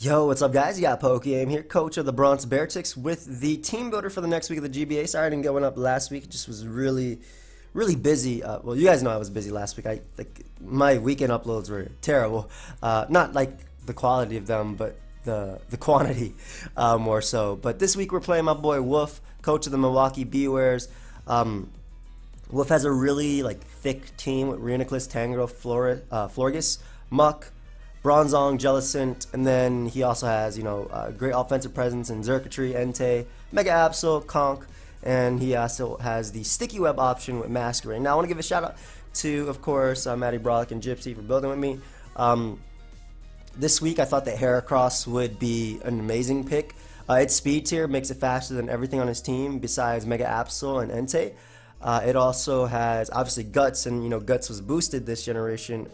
Yo, what's up, guys? You got pokeaim here, coach of the Bronx Beartics, with the team builder for the next week of the GBA. Sorry I didn't get one up last week. It just was really busy. Well, you guys know I was busy last week. My weekend uploads were terrible. Not like the quality of them, but the quantity more so. But this week we're playing my boy Wolfe, coach of the Milwaukee Bewears. Wolfe has a really thick team with Rhydon, Tangrowth, Florges, Muck, Bronzong, Jellicent, and then he also has, great offensive presence in Zygarde, Entei, Mega Absol, Conk, and he also has the sticky web option with Masquerade. Now I want to give a shout out to, of course, Maddie Brolick and Gypsy for building with me. This week I thought that heracross would be an amazing pick. Its speed tier makes it faster than everything on his team besides Mega Absol and Entei. It also has, obviously, Guts, and, Guts was boosted this generation.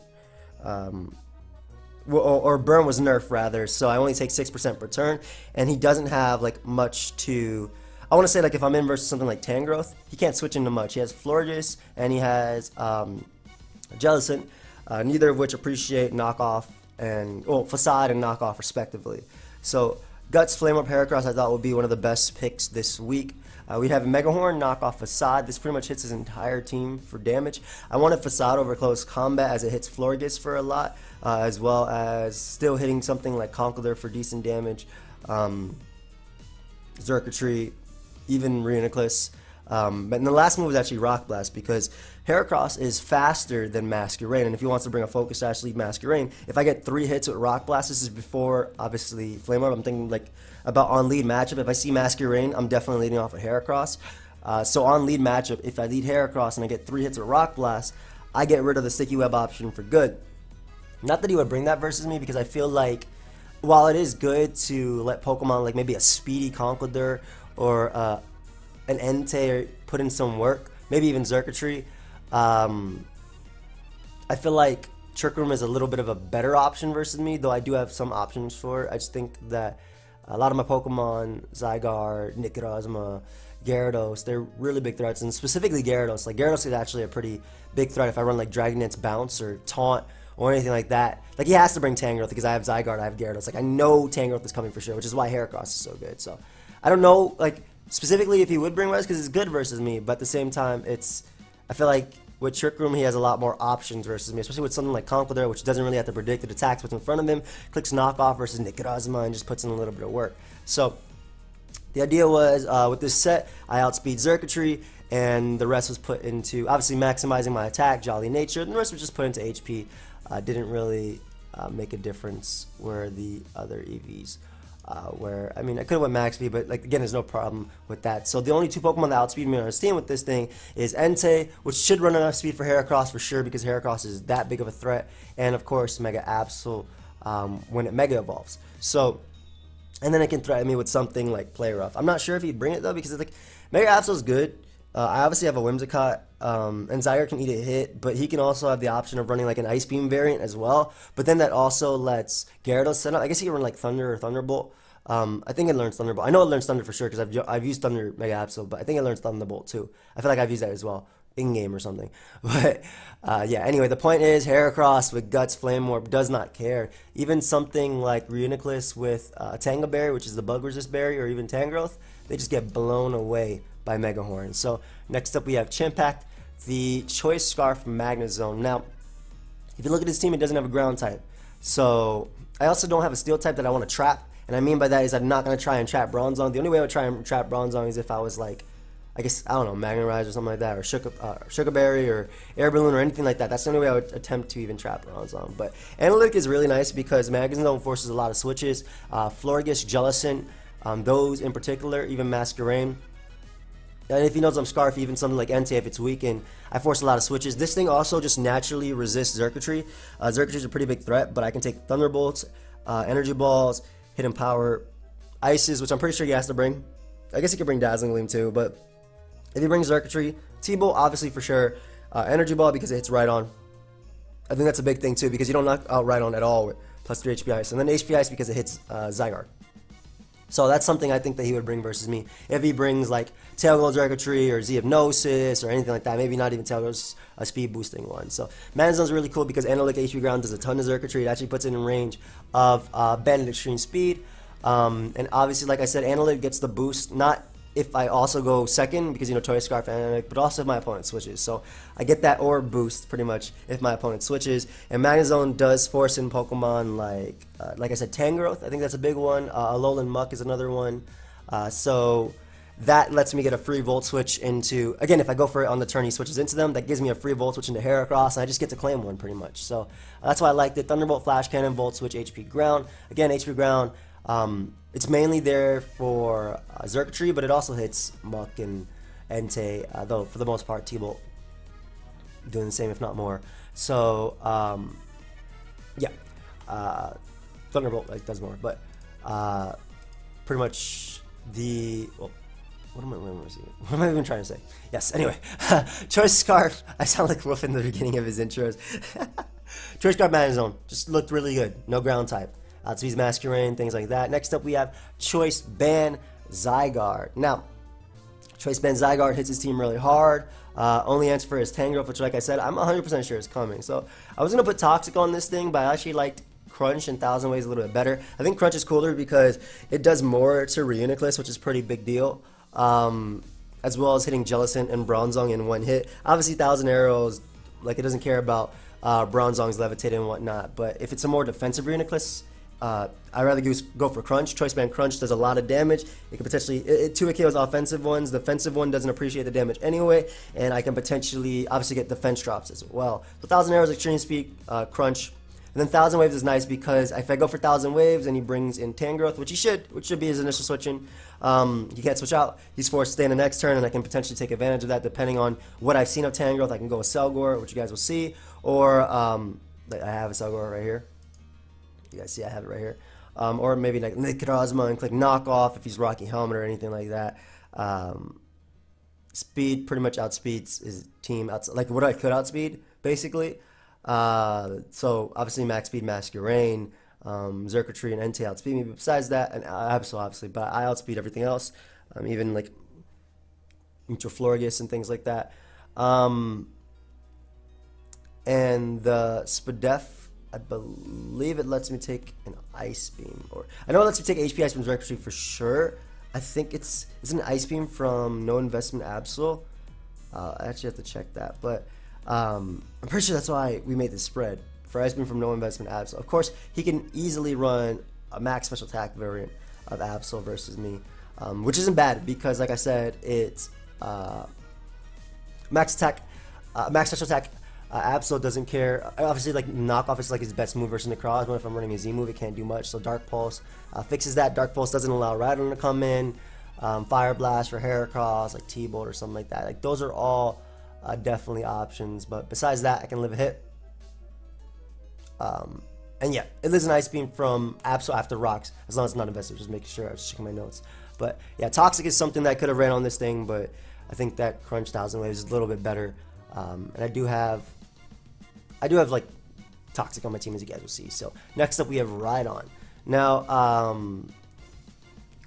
Or Burn was nerfed rather, so I only take 6% per turn, and he doesn't have much to. I want to say if I'm in versus something like Tangrowth, he can't switch into much. He has Florges and he has Jellicent, neither of which appreciate knockoff and facade and knockoff respectively. So Guts Flame Up Heracross I thought would be one of the best picks this week. We'd have Megahorn knock off Facade. This pretty much hits his entire team for damage. I wanted Facade over close combat as it hits Florges for a lot, as well as still hitting something like Conkeldurr for decent damage, Zygarde, even Rhydon. But the last move was actually Rock Blast because Heracross is faster than Masquerade, and if he wants to bring a Focus Sash, lead Masquerade. If I get 3 hits with Rock Blast, this is before obviously Flame Up. I'm thinking about on lead matchup. If I see Masquerade, I'm definitely leading off of Heracross. So on lead matchup, if I lead Heracross and I get 3 hits with Rock Blast, I get rid of the sticky web option for good. Not that he would bring that versus me, because I feel like while it is good to let Pokemon maybe a speedy Conkeldurr or an Entei put in some work, maybe even Zygarde, I feel like Trick Room is a little bit of a better option versus me, though I do have some options for it. I just think that a lot of my Pokemon, Zygarde, nekrozma, Gyarados, they're really big threats, and specifically Gyarados. Gyarados is actually a pretty big threat if I run Dragon Dance Bounce or Taunt or anything like that. He has to bring Tangrowth because I have Zygarde, I have Gyarados. I know Tangrowth is coming for sure, which is why Heracross is so good. So I don't know, specifically if he would bring Res, because it's good versus me, but at the same time, I feel like with Trick Room, he has a lot more options versus me, especially with something like Conkeldurr, which doesn't really have to predict. It attacks what's in front of him, clicks knockoff versus nekrozma, and just puts in a little bit of work. So the idea was, with this set, I outspeed Zygarde, and the rest was put into, obviously, maximizing my attack, Jolly Nature, and the rest was just put into HP. Didn't really make a difference where the other EVs I could have went max speed, but again, there's no problem with that. So the only 2 Pokemon that outspeed me on his team with this thing is Entei, which should run enough speed for Heracross for sure, because Heracross is that big of a threat, and of course Mega Absol when it Mega Evolves. So, and then it can threaten me with something like Play Rough. I'm not sure if he'd bring it though, because Mega Absol is good. I obviously have a Whimsicott, and Zygarde can eat a hit, but he can also have the option of running an Ice Beam variant as well. But then that also lets Gyarados set up. I guess he can run Thunder or Thunderbolt. I think it learns Thunderbolt. I know it learns Thunder for sure because I've used Thunder Mega Absol, but I think it learns Thunderbolt too. I feel like I've used that as well in-game or something. But yeah, anyway, the point is Heracross with Guts, Flame Orb does not care. Even something like Rhydon with Tango Berry, which is the Bug Resist Berry, or even Tangrowth, they just get blown away by Megahorn. So next up we have Chimpact, the Choice Scarf Magnezone. Now, if you look at his team, it doesn't have a ground type. So I also don't have a steel type that I want to trap. And I mean by that is I'm not going to try and trap Bronzong. The only way I would try and trap Bronzong is if I was I guess, I don't know, Magnetize or something like that, or Sugar Berry or Air Balloon or anything like that. That's the only way I would attempt to even trap Bronzong. But Analytic is really nice because Magnezone forces a lot of switches. Florges, Jellicent, those in particular, even Masquerade. And if he knows I'm Scarf, even something like Entei, if it's weakened, I force a lot of switches. This thing also just naturally resists Zygarde. Zygarde is a pretty big threat, but I can take Thunderbolts, Energy Balls, Hidden Power, Ices, which I'm pretty sure he has to bring. I guess he could bring Dazzling Gleam too, but if he brings Zygarde, T-Bolt obviously for sure, Energy Ball because it hits Rhydon. I think that's a big thing too, because you don't knock out Rhydon at all with plus 3 HP Ice, and then HP Ice because it hits Zygarde. So that's something I think that he would bring versus me. If he brings like Tailglow Circuitry or Hypnosis or anything like that, maybe not even Tailglow's a speed boosting one. So Magnezone's really cool because Analytic HP Ground does a ton of circuitry. It actually puts it in range of Banded Extreme Speed. And obviously, like I said, Analytic gets the boost, not if I also go second, because, you know, Choice Scarf Analytic, but also if my opponent switches. So I get that orb boost pretty much if my opponent switches. And Magnezone does force in Pokemon like I said, Tangrowth. I think that's a big one. Alolan Muck is another one. So that lets me get a free Volt Switch into, again, if I go for it on the turn he switches into them, that gives me a free Volt Switch into Heracross, and I just get to claim one pretty much. So that's why I liked it. Thunderbolt, Flash Cannon, Volt Switch, HP Ground. Again, HP Ground, it's mainly there for Circuitry, but it also hits Muck and Entei, though for the most part T-Bolt doing the same if not more. So yeah, Thunderbolt does more, but pretty much the what am I even trying to say? Yes, anyway, Choice Scarf, I sound like Wolfe in the beginning of his intros. Choice Scarf Magnezone just looked really good, no ground type. Outspeeds Masquerain, things like that. Next up, we have Choice Band Zygarde. Now, Choice Band Zygarde hits his team really hard. Only answer for his Tangrowth, which, like I said, I'm 100% sure is coming. So I was going to put Toxic on this thing, but I actually liked Crunch and Thousand Waves a little bit better. I think Crunch is cooler because it does more to Reuniclus, which is a pretty big deal, as well as hitting Jellicent and Bronzong in one hit. Obviously, Thousand Arrows, like, it doesn't care about Bronzong's levitating and whatnot, but if it's a more defensive Reuniclus, I'd rather go for Crunch. Choice Band Crunch does a lot of damage. It can potentially, it 2 KOs offensive ones. The defensive one doesn't appreciate the damage anyway, and I can potentially, obviously, get defense drops as well. So 1,000 Arrows, Extreme Speed, Crunch. And then 1,000 Waves is nice because if I go for 1,000 Waves and he brings in Tangrowth, which should be his initial switching, he can't switch out. He's forced to stay in the next turn, and I can potentially take advantage of that depending on what I've seen of Tangrowth. I can go with Accelgor, which you guys will see, or I have Accelgor right here. You guys see I have it right here. Or maybe like nekrozma and click Knockoff if he's Rocky Helmet or anything like that. Speed pretty much outspeeds his team, like what I could outspeed, basically. So obviously max speed Masquerain, Circuitry and Entei outspeed me, but besides that, and Absol obviously, but I outspeed everything else, even like Florges and things like that. And the Spadef, I believe it lets me take an Ice Beam, or I know it lets me take HP Ice Beam Circuitry for sure. I think it's an Ice Beam from No Investment Absol. I actually have to check that, but I'm pretty sure that's why we made this spread for Ice Beam from No Investment Absol. Of course, he can easily run a max special attack variant of Absol versus me, which isn't bad because, like I said, it's max special attack. Absol doesn't care. Obviously, like Knockoff is like his best move versus Necroz, but if I'm running a Z move, it can't do much. So Dark Pulse fixes that. Dark Pulse doesn't allow Rhydon to come in. Fire Blast for Heracross, like T-Bolt or something like that. Like those are all definitely options. But besides that, I can live a hit. And yeah, it is an Ice Beam from Absol after Rocks, as long as it's not invested. Just making sure I was checking my notes. But yeah, Toxic is something that I could have ran on this thing, but I think that Crunch 1,000 Waves is a little bit better. And I do have like Toxic on my team, as you guys will see. So next up we have Rhydon. Now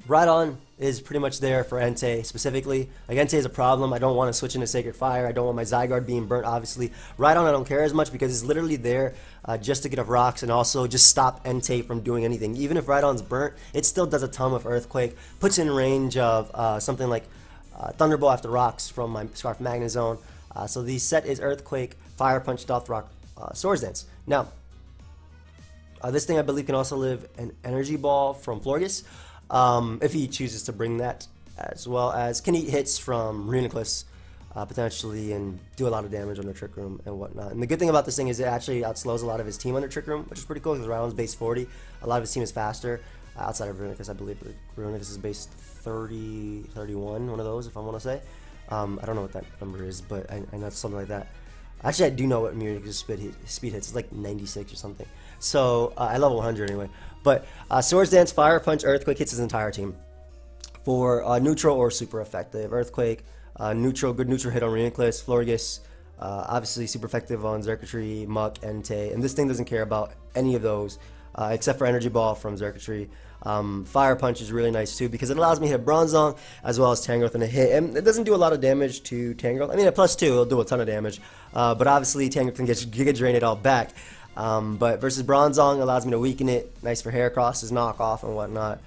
Rhydon is pretty much there for Entei specifically. Like Entei is a problem. I don't want to switch into Sacred Fire. I don't want my Zygarde being burnt, obviously. Rhydon I don't care as much because it's literally there just to get up rocks and also just stop Entei from doing anything. Even if Rhydon's burnt, it still does a ton of Earthquake. Puts in range of something like Thunderbolt after rocks from my Scarf Magnezone. So the set is Earthquake, Fire Punch, Stealth Rock, Swords Dance. Now, this thing I believe can also live an Energy Ball from Florges, if he chooses to bring that, as well as can eat hits from Reuniclus, potentially, and do a lot of damage under Trick Room and whatnot. And the good thing about this thing is it actually outslows a lot of his team under Trick Room, which is pretty cool because Rhydon's base 40. A lot of his team is faster, outside of Reuniclus, I believe. Reuniclus is base 30, 31, one of those, if I want to say. I don't know what that number is, but I know it's something like that. Actually, I do know what Reuniclus speed hits. It's like 96 or something. So, I level 100 anyway. But Swords Dance, Fire Punch, Earthquake hits his entire team. For neutral or super effective. Earthquake, neutral, good neutral hit on Reuniclus, Florges, obviously super effective on Circuitry, Muck, Entei. And this thing doesn't care about any of those. except for Energy Ball from Circuitry. Fire Punch is really nice too because it allows me to hit Bronzong as well as Tangrowth in a hit, and it doesn't do a lot of damage to Tangrowth. I mean, at +2, it'll do a ton of damage, but obviously Tangrowth can get Giga Drain it all back. But versus Bronzong allows me to weaken it. Nice for heracrosses, knockoff, and whatnot.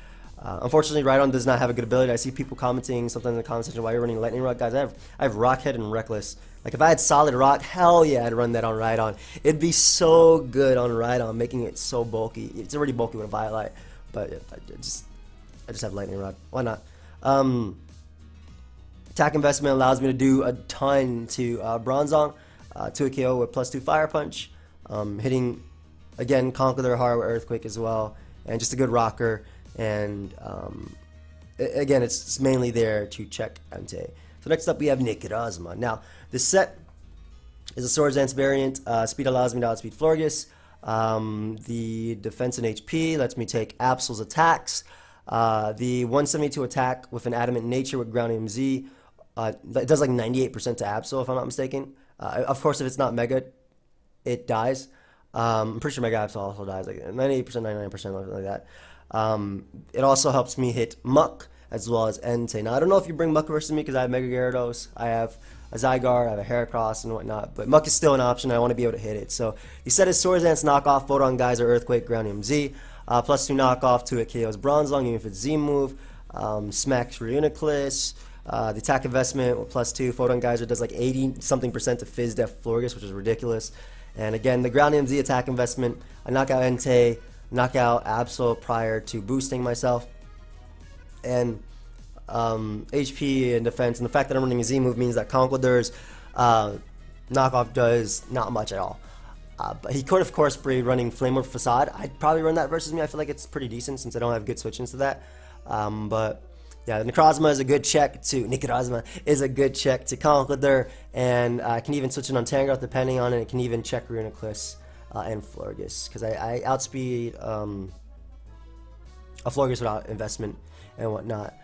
Unfortunately, Rhydon does not have a good ability. I see people commenting sometimes in the comment section why you're running Lightning Rod. Guys, I have Rockhead and Reckless. Like, if I had Solid Rock, hell yeah, I'd run that on Rhydon. It'd be so good on Rhydon, making it so bulky. It's already bulky with a Violet, but I just have Lightning Rod. Why not? Attack Investment allows me to do a ton to Bronzong, to a KO with +2 Fire Punch, hitting, again, Conquer Their Heart with Earthquake as well, and just a good rocker. And again, it's mainly there to check Entei. So next up we have Nekrozma. Now, this set is a Swords Dance variant. Speed allows me to outspeed Florges. The defense and HP lets me take Absol's attacks. The 172 attack with an Adamant Nature with groundaimMD, it does like 98% to Absol, if I'm not mistaken. Of course, if it's not Mega, it dies. I'm pretty sure Mega Absol also dies, like 98%, 99%, something like that. It also helps me hit Muck as well as Entei. Now, I don't know if you bring Muck versus me because I have Mega Gyarados, I have a Zygarde, I have a Heracross and whatnot, but Muck is still an option. I want to be able to hit it. So he said his Swords Dance knockoff, Photon Geyser, Earthquake, groundaimMD, +2 knockoff to it KO's Bronzong, even if it's Z move, smacks Reuniclus. The attack investment with +2, Photon Geyser does like 80-something% to Fizz Def Florges, which is ridiculous. And again, the groundaimMD attack investment, I knock out Entei, knock out Absol prior to boosting myself, and HP and defense, and the fact that I'm running a Z move means that Conqueror's knockoff does not much at all. But he could, of course, be running Flame Orb Facade. I'd probably run that versus me. I feel like it's pretty decent since I don't have good switch-ins to that. But yeah, Nekrozma is a good check to Conqueror, and I can even switch it on Tangrowth depending on it. It can even check Reuniclus and Florges, because I outspeed a Florges without investment and whatnot.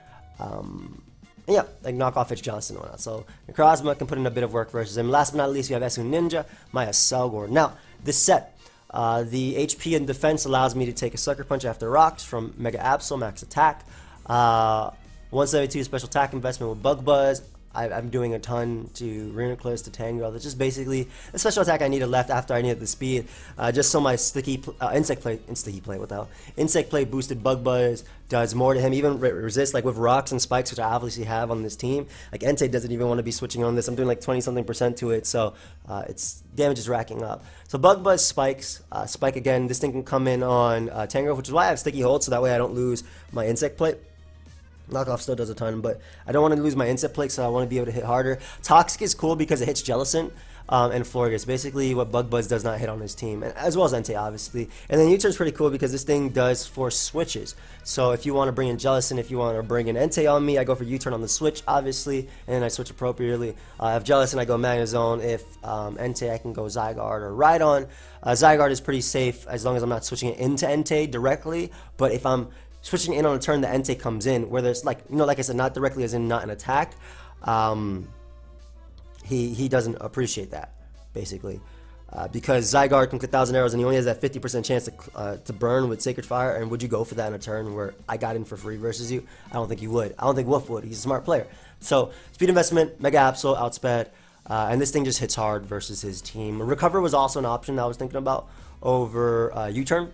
Yeah, like knock off Fitz Johnson and whatnot. So Nekrozma can put in a bit of work versus him. Last but not least, we have Esu Ninja, my Accelgor. Now, this set, the HP and defense allows me to take a Sucker Punch after rocks from Mega Absol, max attack. 172 special attack investment with Bug Buzz. I'm doing a ton to Reuniclus, to Tangrowth. It's just basically a special attack I needed left after I needed the speed, just so my Insect Plate boosted Bug Buzz does more to him, even resist, like with rocks and spikes, which I obviously have on this team. Like Entei doesn't even want to be switching on this. I'm doing like 20-something% to it, so its damage is racking up. So Bug Buzz spikes, spike again. This thing can come in on Tangrowth, which is why I have Sticky Hold, so that way I don't lose my Insect Plate. Knockoff still does a ton, but I don't want to lose my Insect Plate, so I want to be able to hit harder. Toxic is cool because it hits Jellicent and Florges, basically what Bug Buzz does not hit on his team, and as well as Entei, obviously. And then U-Turn's pretty cool because this thing does force switches. So if you want to bring in Jellicent, if you want to bring in Entei on me, I go for U-Turn on the switch, obviously, and then I switch appropriately. If Jellicent, I go magnezone. If Entei, I can go Zygarde or Rhydon. Zygarde is pretty safe as long as I'm not switching it into Entei directly, but if I'm switching in on a turn that Entei comes in, where there's, like, you know, like I said, not directly as in not an attack, he doesn't appreciate that, basically. Because Zygarde can click 1,000 arrows and he only has that 50% chance to burn with Sacred Fire, and would you go for that in a turn where I got in for free versus you? I don't think you would. I don't think Wolfe would. He's a smart player. So, speed investment, Mega Absol, outsped, and this thing just hits hard versus his team. Recover was also an option that I was thinking about over U-Turn.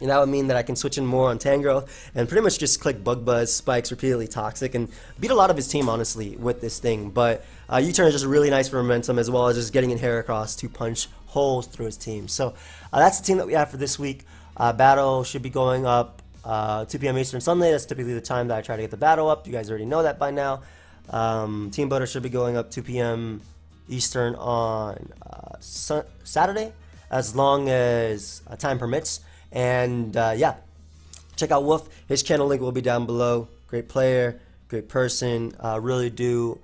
And that would mean that I can switch in more on Tangrowth and pretty much just click Bug Buzz, Spikes, repeatedly Toxic, and beat a lot of his team, honestly, with this thing. But U-Turn is just really nice for momentum, as well as just getting in heracross to punch holes through his team. So that's the team that we have for this week. Battle should be going up 2 p.m. Eastern Sunday. That's typically the time that I try to get the battle up. You guys already know that by now. Team Butter should be going up 2 p.m. Eastern on Saturday, as long as time permits. And yeah, check out Wolfe. His channel link will be down below. Great player, great person. Really do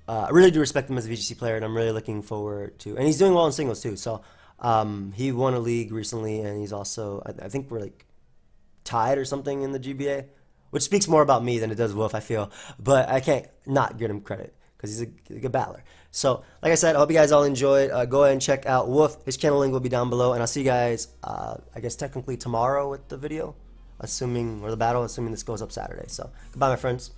respect him as a VGC player, and I'm really looking forward to. And he's doing well in singles too. So he won a league recently, and he's also, I think we're like tied or something in the GBA, which speaks more about me than it does Wolfe, I feel. But I can't not give him credit because he's a good battler. So, like I said, I hope you guys all enjoyed. Go ahead and check out Wolfe. His channel link will be down below, and I'll see you guys, I guess technically tomorrow with the video, assuming, or the battle, assuming this goes up Saturday. So, goodbye, my friends.